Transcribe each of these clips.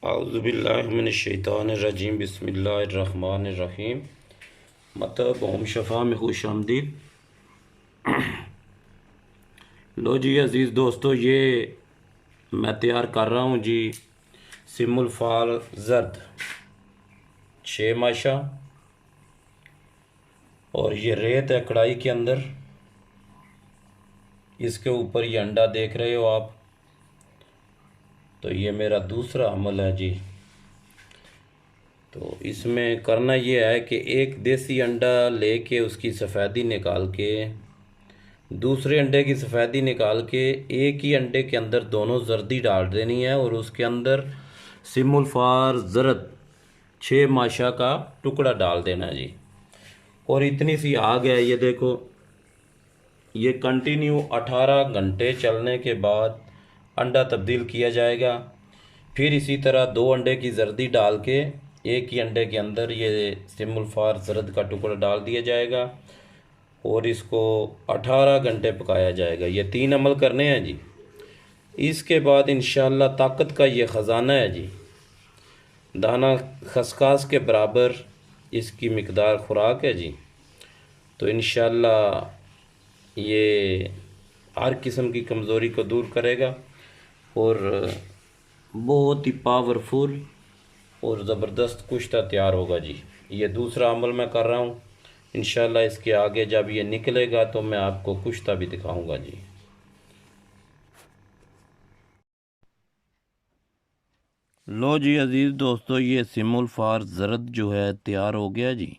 औज़ुबिल्लाहिमिनश्शैतानिर्रजीम बिस्मिल्लाहिर्रहमानिर्रहीम। मतलब ओम शफ़ा में खुश आमदीद। लो जी अज़ीज़ दोस्तों, ये मैं तैयार कर रहा हूँ जी सिमुल फाल जर्द 6 माशा। और ये रेत है कढ़ाई के अंदर, इसके ऊपर ये अंडा देख रहे हो आप। तो ये मेरा दूसरा अमल है जी। तो इसमें करना ये है कि एक देसी अंडा लेके उसकी सफ़ेदी निकाल के, दूसरे अंडे की सफ़ेदी निकाल के एक ही अंडे के अंदर दोनों जर्दी डाल देनी है और उसके अंदर सिमुलफार ज़रद 6 माशा का टुकड़ा डाल देना है जी। और इतनी सी आग है, ये देखो, ये कंटिन्यू 18 घंटे चलने के बाद अंडा तब्दील किया जाएगा। फिर इसी तरह 2 अंडे की जर्दी डाल के एक ही अंडे के अंदर ये सिमुलफार ज़रद का टुकड़ा डाल दिया जाएगा और इसको 18 घंटे पकाया जाएगा। ये 3 अमल करने हैं जी। इसके बाद इंशाअल्लाह ताकत का ये ख़जाना है जी। दाना खसकास के बराबर इसकी मिकदार खुराक है जी। तो इंशाअल्लाह ये हर किस्म की कमज़ोरी को दूर करेगा और बहुत ही पावरफुल और ज़बरदस्त कुश्ता तैयार होगा जी। ये दूसरा अमल मैं कर रहा हूँ। इंशाअल्लाह इसके आगे जब ये निकलेगा तो मैं आपको कुश्ता भी दिखाऊंगा जी। लो जी अज़ीज़ दोस्तों, ये सिमुलफार ज़रद जो है तैयार हो गया जी।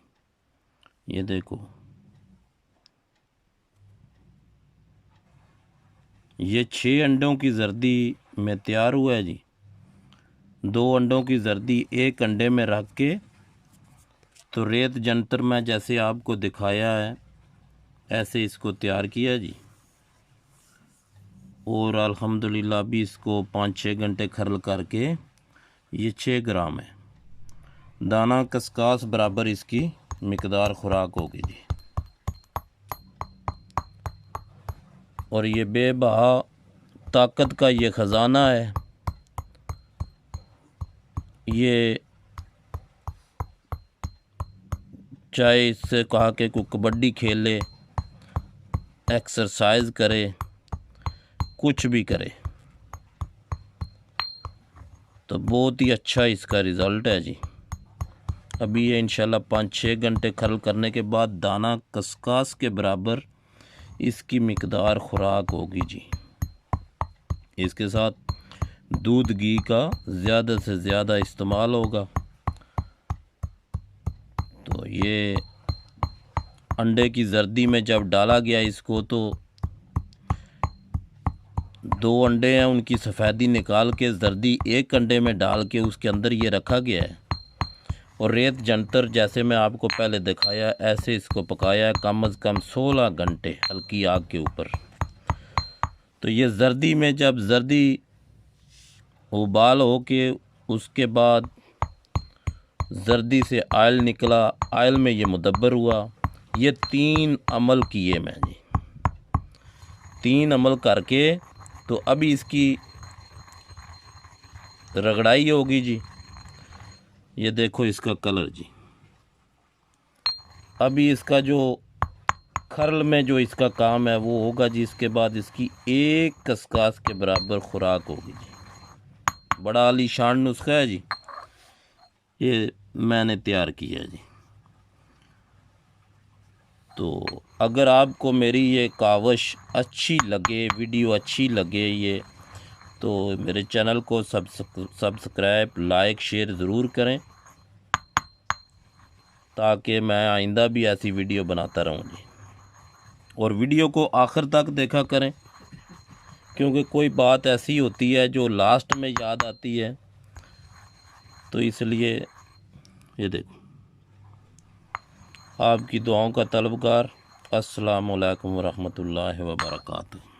ये देखो, ये 6 अंडों की जर्दी में तैयार हुआ है जी। 2 अंडों की जर्दी एक अंडे में रख के तो रेत जंतर में जैसे आपको दिखाया है ऐसे इसको तैयार किया जी। और अल्हम्दुलिल्लाह भी इसको 5-6 घंटे खरल करके ये 6 ग्राम है। दाना कसकास बराबर इसकी मिकदार खुराक होगी जी। और ये बेबहा ताकत का ये ख़जाना है। ये चाहे इससे कहा कि कोई कबड्डी खेले, एक्सरसाइज करे, कुछ भी करे, तो बहुत ही अच्छा इसका रिज़ल्ट है जी। अभी ये इंशाल्लाह 5-6 घंटे खरल करने के बाद दाना कसकास के बराबर इसकी मिकदार खुराक होगी जी। इसके साथ दूध घी का ज़्यादा से ज़्यादा इस्तेमाल होगा। तो ये अंडे की जर्दी में जब डाला गया इसको, तो 2 अंडे हैं, उनकी सफ़ेदी निकाल के जर्दी एक अंडे में डाल के उसके अंदर ये रखा गया है और रेत जंतर जैसे मैं आपको पहले दिखाया ऐसे इसको पकाया है कम अज़ कम 16 घंटे हल्की आग के ऊपर। तो ये जर्दी में जब जर्दी उबाल हो के उसके बाद जर्दी से आयल निकला, आयल में ये मुदब्बर हुआ। ये 3 अमल किए मैं जी। 3 अमल करके तो अभी इसकी रगड़ाई होगी जी। ये देखो इसका कलर जी। अभी इसका जो खरल में जो इसका काम है वो होगा जी। इसके बाद इसकी एक कसकास के बराबर खुराक होगी जी। बड़ा आलीशान नुस्खा है जी, ये मैंने तैयार किया जी। तो अगर आपको मेरी ये कावश अच्छी लगे, वीडियो अच्छी लगे ये, तो मेरे चैनल को सब्सक्राइब, लाइक, शेयर ज़रूर करें ताकि मैं आइंदा भी ऐसी वीडियो बनाता रहूं जी। और वीडियो को आखिर तक देखा करें, क्योंकि कोई बात ऐसी होती है जो लास्ट में याद आती है। तो इसलिए ये देखो, आपकी दुआओं का तलबगार। अस्सलामु अलैकुम वरहमतुल्लाहि वबरकातुहू।